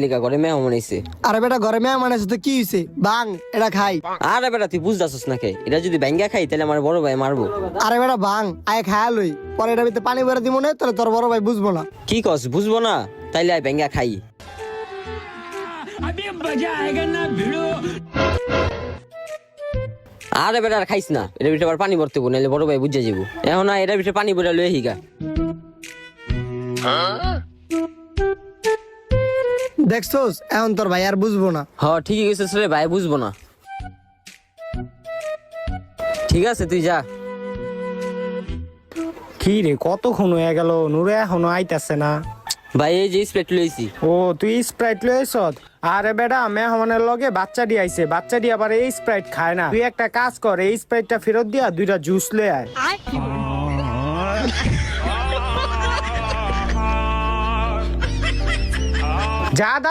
লিগা ঘরে মেহমান আইছে। আরে বেটা ঘরে মেহমান আছে তো কি হইছে, বাং এটা খাই। আরে বেটা তুই বুঝতাছস না কে, এটা যদি ব্যাঙ্গা খাই তাহলে আমার বড় ভাই মারবো। আরে বেটা বাং আয় খায়া লই, পরে এটার ভিতরে পানি ভরে দিব না, তাহলে তোর বড় ভাই বুঝবো না। কি কস বুঝবো না? তাইলে আয় ব্যাঙ্গা খাই। আরে বেটা আর খাইস না, এটার ভিতরে আবার পানি ভরতে হবো, নাহলে বড় ভাই বুঝে যাবো। এখন না এটার ভিতরে পানি ভরে লয়ে হিগা। দেখছোস এখন তোর ভাই আর বুঝবো না। হ ঠিকই গেছিস রে ভাই, বুঝবো না। ঠিক আছে তুই যা। কি রে কতক্ষণ হয়ে গেল, নুরে এখনো আইতাছে না। ভাই এই যে স্প্রেট লইছি। ও তুই স্প্রাইট লইছ? আরে বেটা মেহমানের লগে বাচ্চাটি আইছে, বাচ্চাটি আবার এই স্প্রাইট খায় না। তুই একটা কাজ কর, এই স্প্রাইটটা ফেরত দিয়া 2টা জুস লয়ে আয়। যা